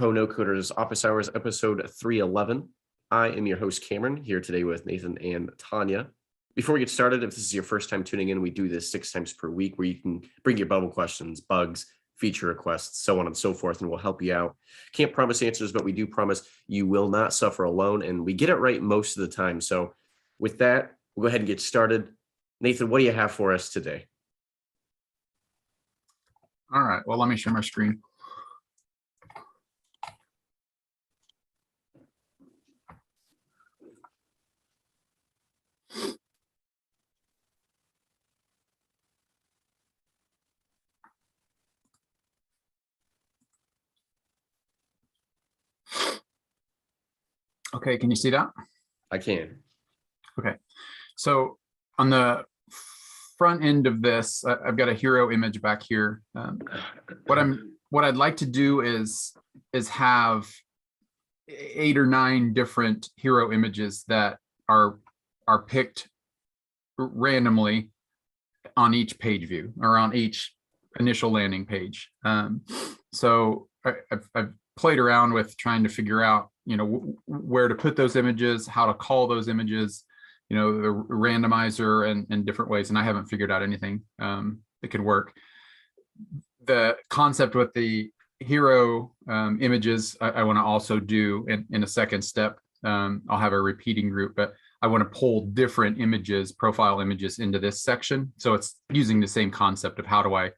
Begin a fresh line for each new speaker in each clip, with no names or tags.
NoCoders Office Hours, episode 311. I am your host, Cameron, here today with Nathan and Tanya. Before we get started, if this is your first time tuning in, we do this 6 times per week where you can bring your bubble questions, bugs, feature requests, so on and so forth, and we'll help you out. Can't promise answers, but we do promise you will not suffer alone, and we get it right most of the time. So with that, we'll go ahead and get started. Nathan, what do you have for us today?
All right, well, let me share my screen. Okay, can you see that?
I can.
Okay, so on the front end of this, I've got a hero image back here. What I'd like to do is have 8 or 9 different hero images that are picked randomly on each page view or on each initial landing page. So I've played around with trying to figure out, where to put those images, how to call those images, the randomizer and different ways. And I haven't figured out anything that could work. The concept with the hero images, I want to also do in a second step. I'll have a repeating group, but I want to pull different images, profile images into this section. So it's using the same concept of how do I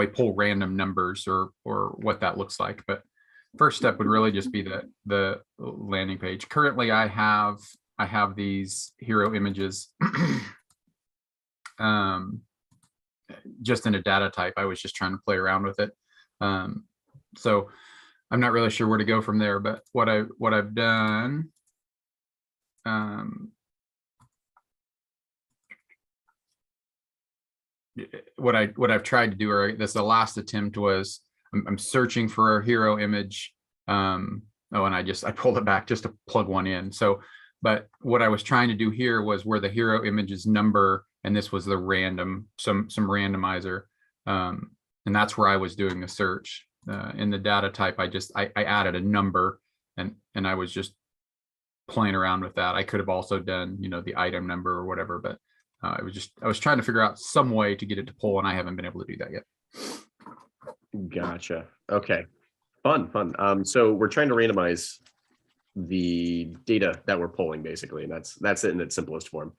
pull random numbers or what that looks like. But first step would really just be the landing page. Currently, I have these hero images just in a data type. I was just trying to play around with it. So I'm not really sure where to go from there, but what I've done, what I've tried to do, or this the last attempt was, I'm searching for a hero image. And I pulled it back just to plug one in. So, but what I was trying to do here was where the hero images number, and this was the random, some randomizer. And that's where I was doing the search. In the data type, I added a number and I was just playing around with that. I could have also done, the item number or whatever, but I was trying to figure out some way to get it to pull, and I haven't been able to do that yet.
Gotcha. Okay. Fun. So we're trying to randomize the data that we're pulling, basically, and that's it in its simplest form.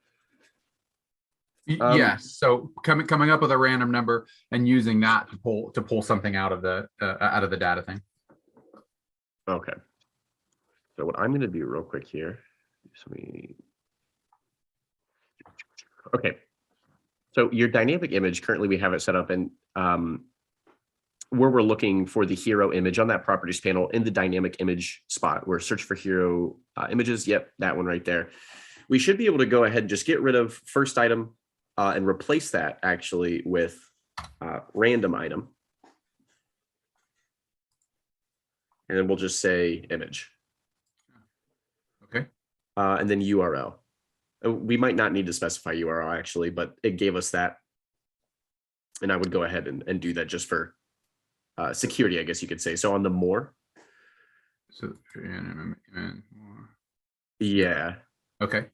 Yes. So coming up with a random number and using that to pull something out of the data thing.
Okay. So what I'm going to do real quick here. Okay. So your dynamic image, currently we have it set up in where we're looking for the hero image on that properties panel in the dynamic image spot. We're searching for hero images. Yep, that one right there. We should be able to go ahead and just get rid of first item and replace that actually with random item. And then we'll just say image.
Okay.
And then URL. We might not need to specify URL actually, but it gave us that. And I would go ahead and do that just for security, I guess you could say. So on the more.
So
yeah.
Okay.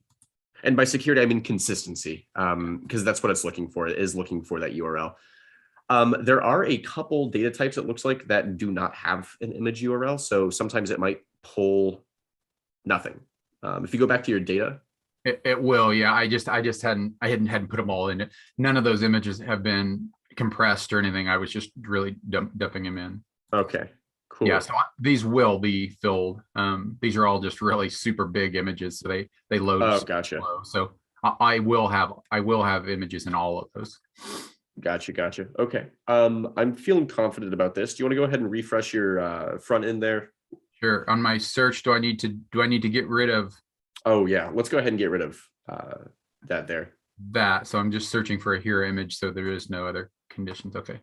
And by security, I mean consistency, because that's what it's looking for. It is looking for that URL. There are a couple data types, it looks like, that do not have an image URL. So sometimes it might pull nothing. If you go back to your data.
It will, yeah. I hadn't put them all in it. None of those images have been compressed or anything. I was just really dumping them in.
Okay, cool.
Yeah, so these will be filled. These are all just really super big images, so they load.
Oh, gotcha.
Slow. So I will have images in all of those.
Gotcha. Okay. I'm feeling confident about this. Do you want to go ahead and refresh your front end there?
Sure. On my search, do I need to get rid of?
Oh yeah, let's go ahead and get rid of that there.
That. So I'm just searching for a hero image, so there is no other conditions. Okay.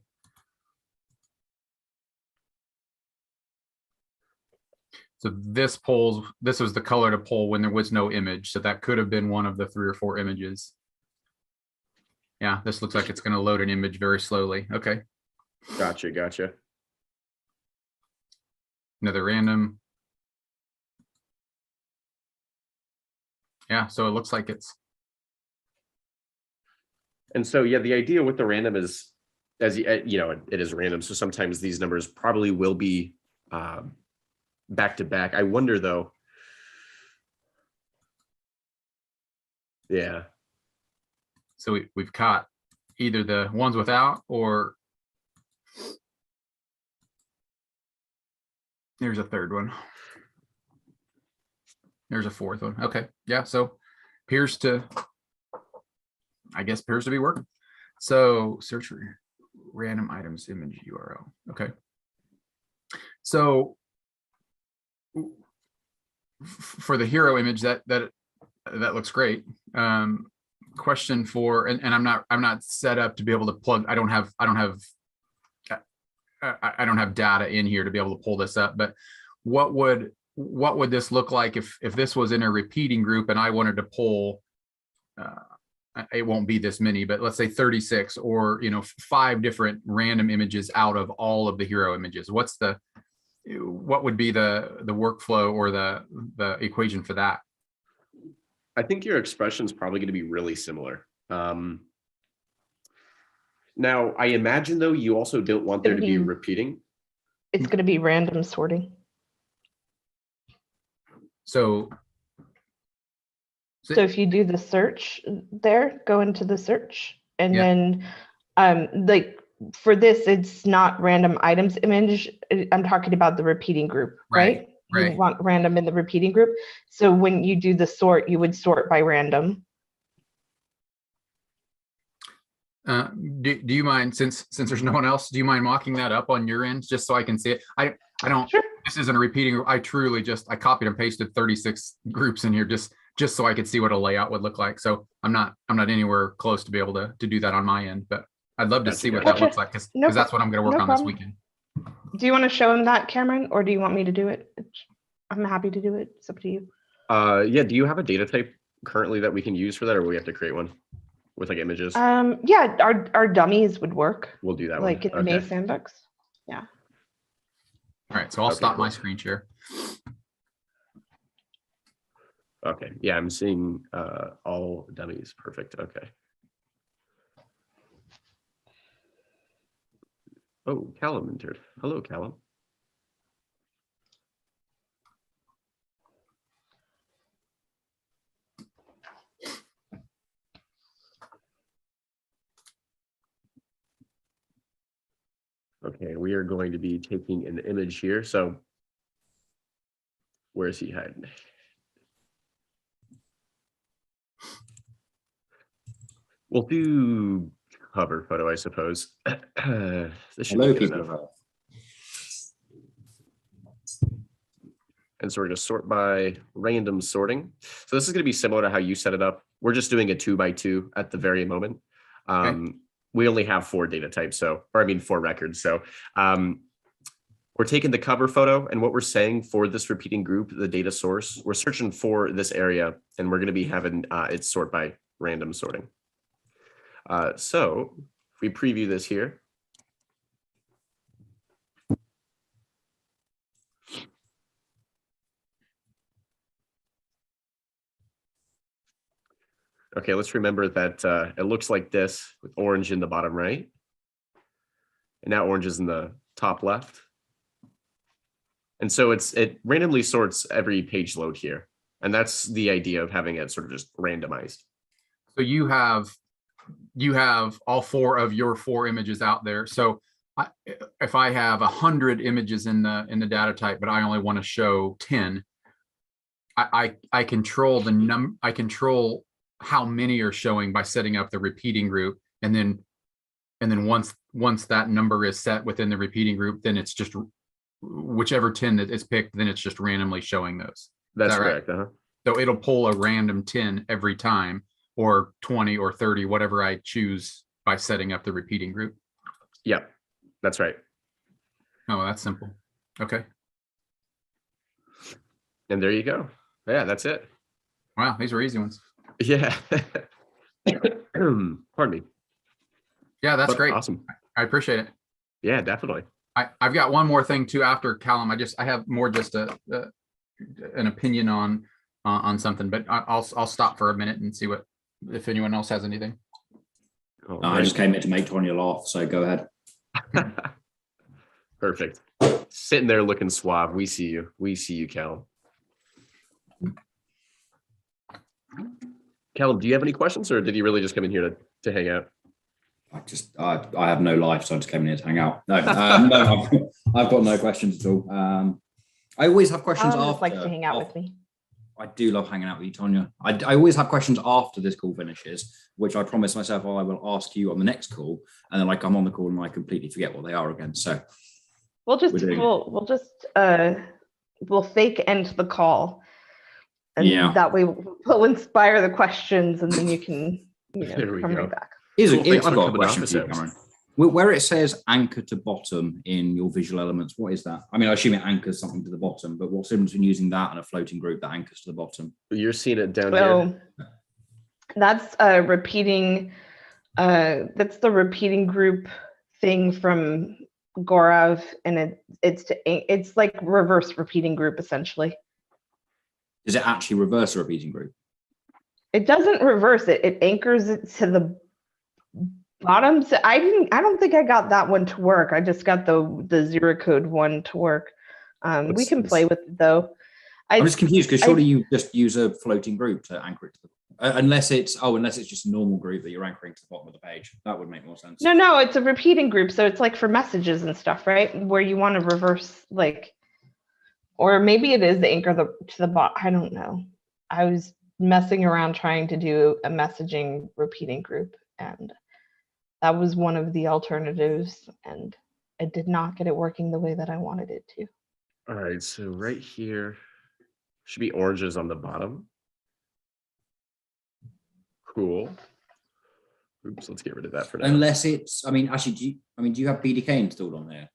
So this was the color to pull when there was no image. So that could have been one of the 3 or 4 images. Yeah, this looks like it's going to load an image very slowly. Okay.
Gotcha.
another random. Yeah, so it looks like it's.
And so, yeah, the idea with the random is, as you know, it is random. So sometimes these numbers probably will be back to back. I wonder though. Yeah.
So we've caught either the ones without, or there's a third one. There's a fourth one. Okay. Yeah. So appears to, I guess, appears to be working. So search for random items image URL. Okay. So for the hero image, that looks great. Question for, and I'm not set up to be able to plug. I don't have data in here to be able to pull this up. But what would this look like if this was in a repeating group and I wanted to pull? It won't be this many, but let's say 36 or 5 different random images out of all of the hero images. What would be the workflow or the equation for that?
I think your expression is probably going to be really similar. Now, I imagine though you also don't want there to be repeating.
It's going to be random sorting.
So
if you do the search there, go into the search, and
Yeah.
then like for this, it's not random items image. I'm talking about the repeating group, right?
Right.
You want random in the repeating group. So when you do the sort, you would sort by random.
Do you mind, since there's no one else, do you mind mocking that up on your end just so I can see it? I don't.
Sure.
This isn't a repeating group. I truly I copied and pasted 36 groups in here just so I could see what a layout would look like. So I'm not anywhere close to be able to do that on my end, but I'd love to see what that looks like, because that's what I'm going to work on this weekend.
Do you want to show him that, Cameron, or do you want me to do it? I'm happy to do it. It's up to you.
Yeah. Do you have a data type currently that we can use for that, or will we have to create one with like images?
Yeah, our dummies would work.
We'll do that
like
one.
in the Maze Sandbox. Yeah.
All right, so I'll stop my screen share.
Okay. Yeah, I'm seeing all dummies. Perfect. Okay. Oh, Callum entered. Hello, Callum. Okay, we are going to be taking an image here. So where is he hiding? We'll do cover photo, I suppose. This should be good enough. And so we're going to sort by random sorting. So this is going to be similar to how you set it up. We're just doing a 2x2 at the very moment. Okay. We only have 4 data types, 4 records. So we're taking the cover photo, and what we're saying for this repeating group, the data source, we're searching for this area, and we're going to be having it sort by random sorting. So if we preview this here. Okay, let's remember that it looks like this with orange in the bottom right. And now orange is in the top left. And so it randomly sorts every page load here. And that's the idea of having it sort of just randomized.
So you have all 4 of your 4 images out there. So if I have 100 images in the data type, but I only want to show 10, I control I control how many are showing by setting up the repeating group, and then once that number is set within the repeating group, then it's just whichever 10 that is picked, then it's just randomly showing those.
That's correct.
Right? So it'll pull a random 10 every time, or 20 or 30, whatever I choose by setting up the repeating group.
Yep, that's right.
Oh, that's simple. Okay.
And there you go. Yeah, that's it.
Wow, these are easy ones.
Yeah. Pardon me.
Yeah, that's great.
Awesome.
I appreciate it.
Yeah, definitely.
I've got one more thing too after Callum. I have more just an opinion on something, but I'll stop for a minute and see if anyone else has anything.
Oh,
I just came in to make Tonya laugh, so go ahead.
Perfect. Sitting there looking suave. We see you. We see you, Callum. Callum, do you have any questions, or did you really just come in here to hang out?
I have no life, so I just came in here to hang out. No, no, I've got no questions at all. I always have questions
Alan
after.
just likes to hang out with me.
I do love hanging out with you, Tonya. I always have questions after this call finishes, which I promise myself I will ask you on the next call, and then I come on the call and I completely forget what they are again. So
We'll fake end the call, and that way we'll inspire the questions, and then you can come right back.
I've got a question for you, Cameron. Where it says anchor to bottom in your visual elements, what is that? I mean, I assume it anchors something to the bottom, but what's the difference between using that and a floating group that anchors to the bottom?
You're seeing it down here.
That's repeating. That's the repeating group thing from Gorav, and it's like reverse repeating group essentially.
Does it actually reverse a repeating group?
It doesn't reverse it. It anchors it to the bottom. So I don't think I got that one to work. I just got the zero code one to work. We can play with it though.
I'm just confused because surely you just use a floating group to anchor it to the unless it's just a normal group that you're anchoring to the bottom of the page. That would make more sense.
No, it's a repeating group. So it's like for messages and stuff, right? Where you want to reverse or maybe it is the anchor to the bottom. I don't know. I was messing around trying to do a messaging repeating group, and that was one of the alternatives, and I did not get it working the way that I wanted it to.
All right, so right here should be oranges on the bottom. Cool. Oops, let's get rid of that for now.
Unless it's, actually, do you have BDK installed on there?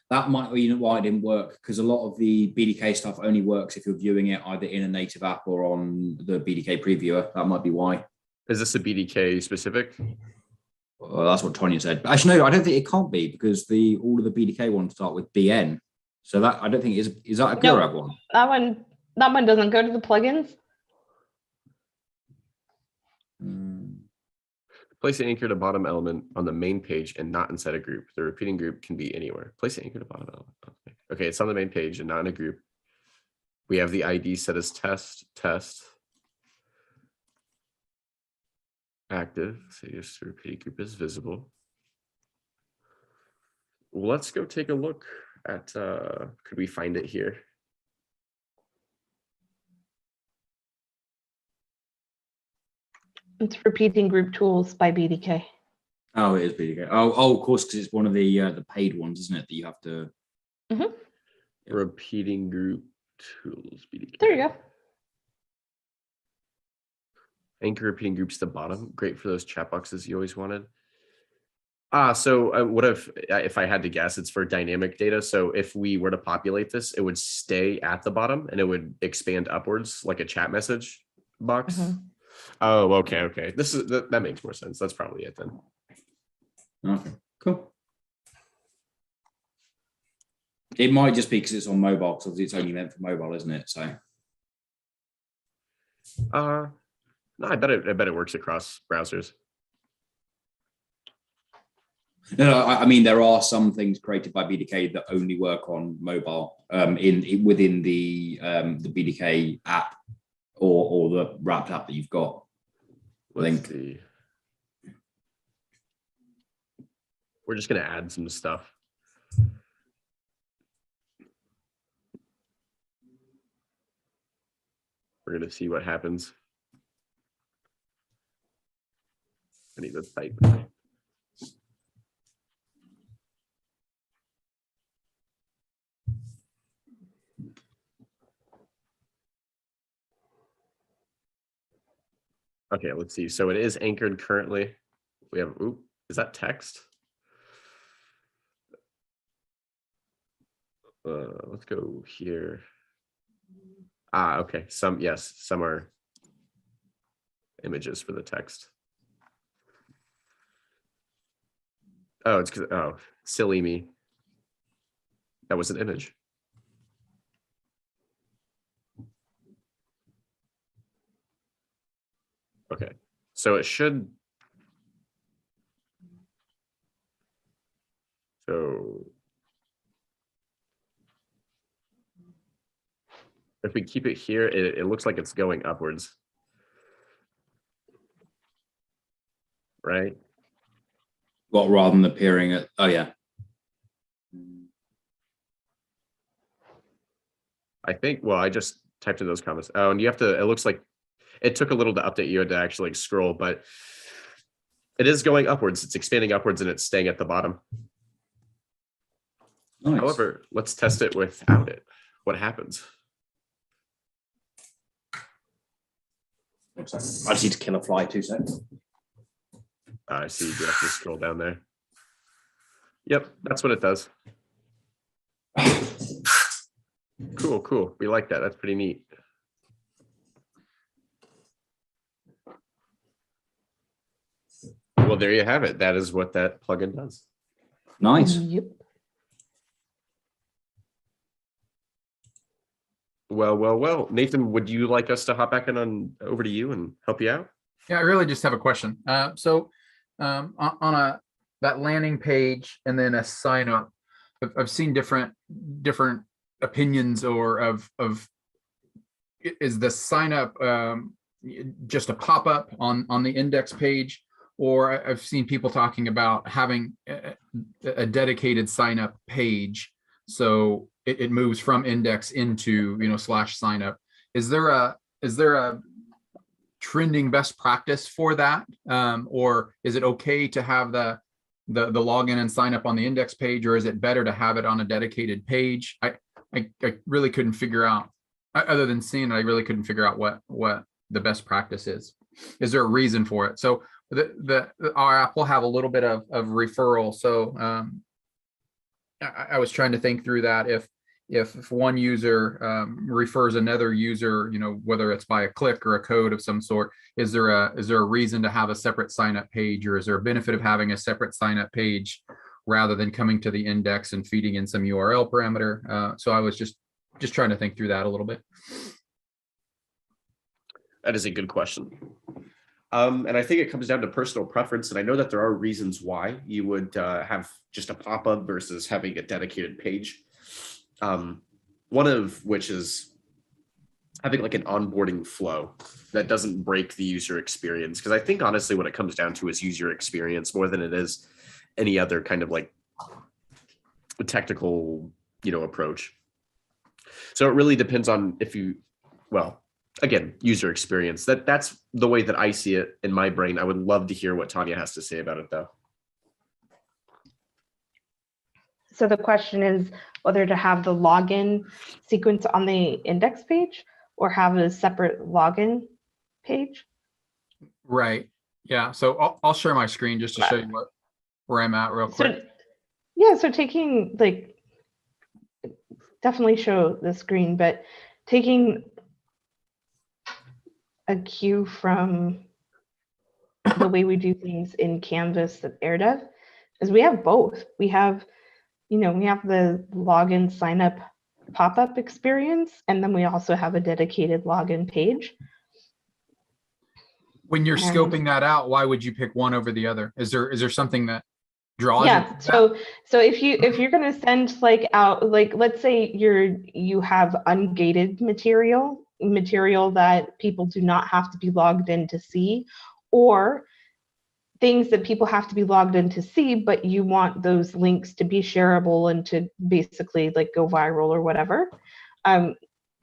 That might be why it didn't work, because a lot of the BDK stuff only works if you're viewing it either in a native app or on the BDK previewer. That might be why. Is
this a BDK specific?
Well, that's what Tonya said. But actually, no, I don't think it can't be, because all of the BDK ones start with BN. So that I don't think is that a Gorav one?
That one doesn't go to the plugins.
Place the anchor to bottom element on the main page and not inside a group. The repeating group can be anywhere. Place the anchor to bottom element. Okay, it's on the main page and not in a group. We have the ID set as test. Active. So just the repeating group is visible. Let's go take a look at, could we find it here?
It's repeating group tools by BDK.
Oh, it is BDK. Oh, of course, because it's one of the paid ones, isn't it? That you have to.
Mm-hmm.
Repeating group tools, BDK.
There you go.
Anchor repeating groups to the bottom. Great for those chat boxes you always wanted. So what if I had to guess, it's for dynamic data. So if we were to populate this, it would stay at the bottom and it would expand upwards like a chat message box. Mm-hmm. Oh, okay. That makes more sense. That's probably it then.
Okay, cool. It might just be because it's on mobile, because it's only meant for mobile, isn't it? So.
No, I bet it works across browsers.
No, I mean there are some things created by BDK that only work on mobile, within the BDK app or the wrapped app that you've got.
Let's see. We're just gonna add some stuff. We're gonna see what happens. I need to type. Okay, let's see. So it is anchored currently. We have, is that text? Let's go here. Okay. Some are images for the text. Oh, it's because, oh, silly me. That was an image. Okay, so it should. So if we keep it here, it looks like it's going upwards. Right?
What, rather than appearing at, oh yeah.
I think, well, I just typed in those comments. Oh, and you have to, it looks like it took a little to update. You had to actually like scroll, but it is going upwards. It's expanding upwards and it's staying at the bottom.
Nice.
However, let's test it without it. What happens?
I just need to kill a fly 2 seconds.
I see. You have to scroll down there. Yep, that's what it does. Cool, cool. We like that. That's pretty neat. Well, there you have it. That is what that plugin does.
Nice.
Yep.
Well. Nathan, would you like us to hop back in on over to you and help you out?
Yeah, I really just have a question. So on that landing page and then a sign up, I've seen different opinions or of is the sign up just a pop up on the index page, or I've seen people talking about having a dedicated sign up page, so it moves from index into / sign up. Is there a trending best practice for that, or is it okay to have the login and sign up on the index page, or is it better to have it on a dedicated page? I really couldn't figure out, other than seeing it, I really couldn't figure out what the best practice is. Is there a reason for it? So our app will have a little bit of referral. So I was trying to think through that. If one user refers another user, whether it's by a click or a code of some sort, is there a reason to have a separate sign up page, or is there a benefit of having a separate sign up page rather than coming to the index and feeding in some URL parameter? So I was just trying to think through that a little bit.
That is a good question. And I think it comes down to personal preference. And I know that there are reasons why you would have just a pop-up versus having a dedicated page. One of which is having like an onboarding flow that doesn't break the user experience. Because I think honestly, what it comes down to is user experience more than it is any other kind of like technical, approach. So it really depends on again, user experience. That's the way that I see it in my brain. I would love to hear what Tanya has to say about it though.
So the question is whether to have the login sequence on the index page or have a separate login page.
Right. Yeah. So I'll share my screen just to show you where I'm at real quick.
So taking definitely show the screen, but taking a cue from the way we do things in Canvas and AirDev is we have both. We have the login sign up pop-up experience, and then we also have a dedicated login page.
When you're scoping that out, why would you pick one over the other? Is there something that draws?
Yeah. So if you're going to send out, let's say you have ungated material that people do not have to be logged in to see, or things that people have to be logged in to see, but you want those links to be shareable and to basically go viral or whatever.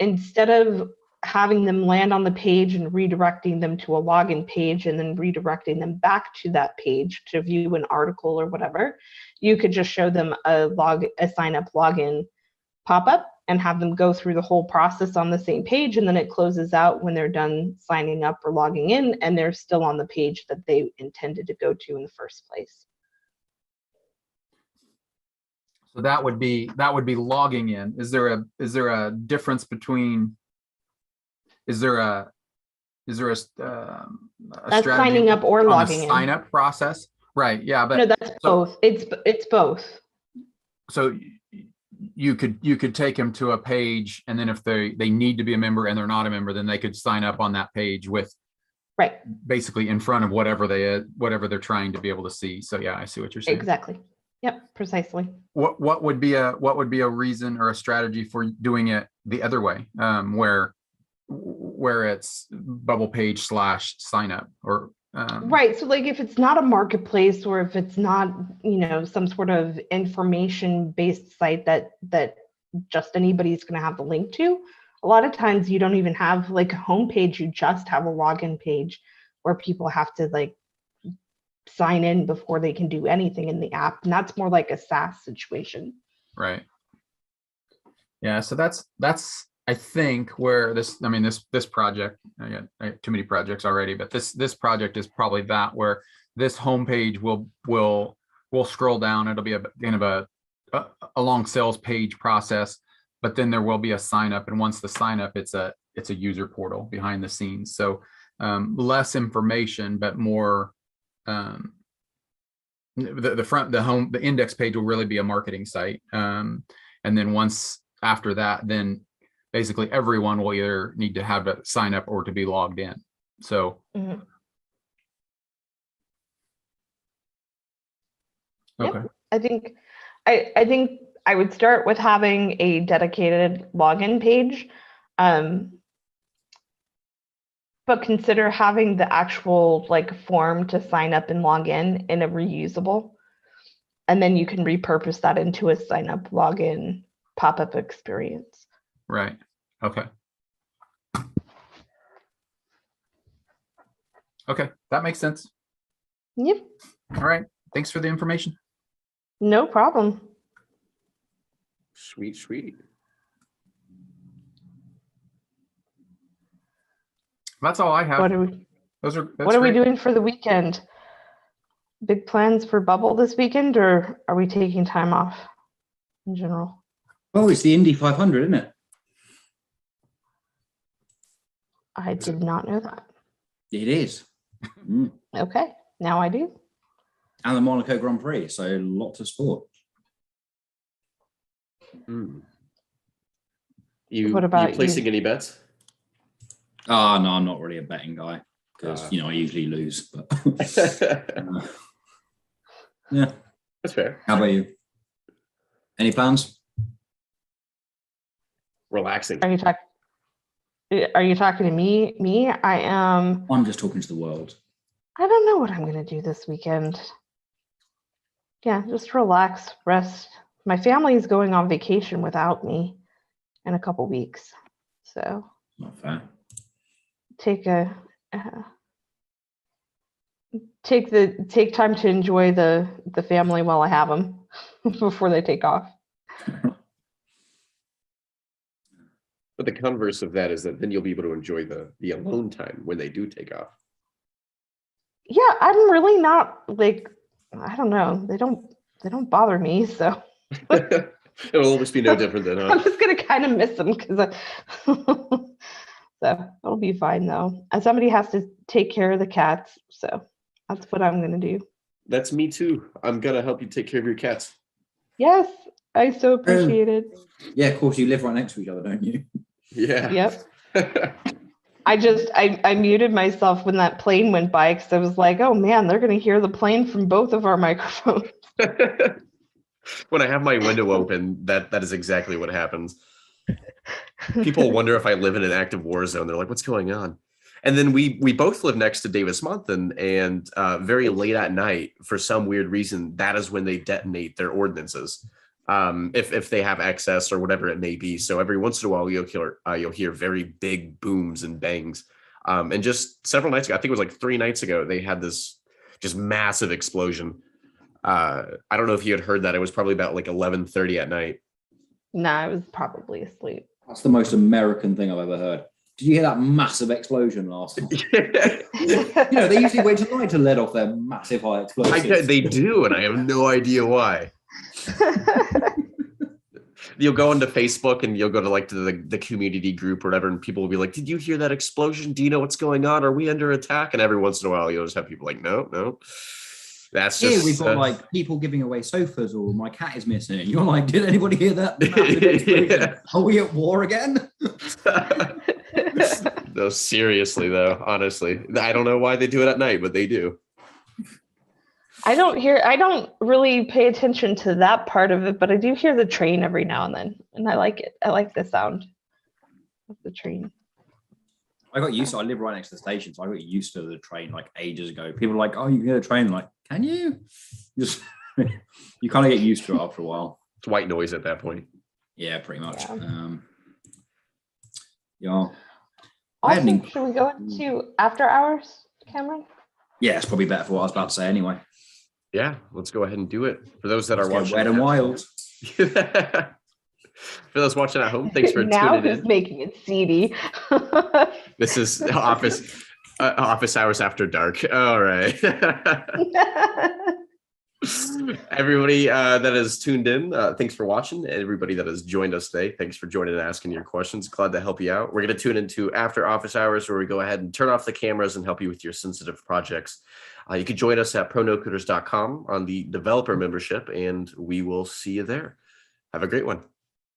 Instead of having them land on the page and redirecting them to a login page and then redirecting them back to that page to view an article or whatever, you could just show them a sign up login pop-up and have them go through the whole process on the same page, and then it closes out when they're done signing up or logging in and they're still on the page that they intended to go to in the first place.
So that would be logging in. Is there a difference between? Is there a
That's signing up or logging in.
Sign up process, Right. Yeah.
No,
But
that's
so,
both. It's both.
so you could take them to a page, and then if they need to be a member and they're not a member, then they could sign up on that page with
Right.
basically in front of whatever they're trying to be able to see. So yeah, I see what you're saying.
Exactly. Yep. Precisely.
What would be a reason or a strategy for doing it the other way, where it's bubble page / sign up, or
Right. So like if it's not a marketplace, or if it's not, some sort of information based site that just anybody's going to have the link to, a lot of times you don't even have like a homepage, you just have a login page where people have to like sign in before they can do anything in the app. And that's more like a SaaS situation.
Right. Yeah. So that's I think where this project, I got too many projects already, but this project is probably that, where this homepage will scroll down. It'll be a kind of a long sales page process, but then there will be a sign up. And once the sign up, it's a user portal behind the scenes. So less information, but more, the index page will really be a marketing site. And then once after that, then basically everyone will either need to have a sign up or to be logged in. So
Mhm.
okay.
Yep. I think I would start with having a dedicated login page, but consider having the actual like form to sign up and log in a reusable, and then you can repurpose that into a sign up login pop-up experience.
Right. Okay. Okay, that makes sense.
Yep.
All right. Thanks for the information.
No problem.
Sweet.
That's all I have.
What are we
That's great.
doing for the weekend? Big plans for Bubble this weekend, or are we taking time off in general?
Oh, it's the Indy 500, isn't it?
I did not know that.
It is. Mm.
Okay, now I do.
And the Monaco Grand Prix, so lots of sport.
You
about
placing
you?
any bets?
No, I'm not really a betting guy because I usually lose. But yeah,
That's fair.
how about you? Any plans?
Relaxing.
Are you talking to me? I am.
I'm just talking to the world.
I don't know what I'm going to do this weekend. Yeah, just relax, rest. My family is going on vacation without me in a couple weeks. So
Not fair.
take time to enjoy the family while I have them before they take off.
But the converse of that is that then you'll be able to enjoy the alone time when they do take off.
Yeah, I'm really not like, I don't know. They don't bother me, so
It'll almost be no different than
I'm just gonna kind of miss them because so it'll be fine though. And somebody has to take care of the cats, so that's what I'm gonna do.
That's me too. I'm gonna help you take care of your cats.
Yes, I so appreciate it.
Yeah, of course, you live right next to each other, don't you?
Yeah.
Yep. I muted myself when that plane went by because I was like, oh man, they're gonna hear the plane from both of our microphones.
When I have my window open, that is exactly what happens. People wonder if I live in an active war zone. They're like, what's going on? And then we both live next to Davis Monthan, and very late at night, for some weird reason, that is when they detonate their ordinances. If they have excess or whatever it may be. So every once in a while, you'll hear very big booms and bangs. And just several nights ago, I think it was like 3 nights ago, they had this just massive explosion. I don't know if you had heard that. It was probably about like 11:30 at night.
No, I was probably asleep.
That's the most American thing I've ever heard. Did you hear that massive explosion last night? They usually wait till night to let off their massive high explosives.
They do, and I have no idea why. You'll go into Facebook and you'll go to like the community group or whatever, and people will be like, did you hear that explosion? Do you know what's going on? Are we under attack? And every once in a while, you'll just have people like, no. That's
Here
just
we've got like people giving away sofas, or my cat is missing. You're like, did anybody hear that? Massive explosion?
Yeah.
Are we at war again?
No, seriously though, honestly, I don't know why they do it at night, but they do.
I don't really pay attention to that part of it, but I do hear the train every now and then, and I like it. I like the sound of the train.
I got used to. I live right next to the station, so I got used to the train like ages ago. People are like, "Oh, you can hear the train." I'm like, can you? Just you kind of get used to it after a while.
It's white noise at that point.
Yeah, pretty much.
Yeah.
Yeah.
Also, should we go into after hours, Cameron?
Yeah, it's probably better for what I was about to say anyway.
Yeah, let's go ahead and do it. For those that
Let's
are
get
watching,
wet and wild.
For those watching at home, thanks for
Now
tuning
who's
in.
making it seedy?
This is office hours after dark. All right. Everybody that has tuned in, thanks for watching. Everybody that has joined us today, thanks for joining and asking your questions. Glad to help you out. We're going to tune into after office hours, where we go ahead and turn off the cameras and help you with your sensitive projects. You can join us at pronocoders.com on the developer membership, and we will see you there. Have a great one.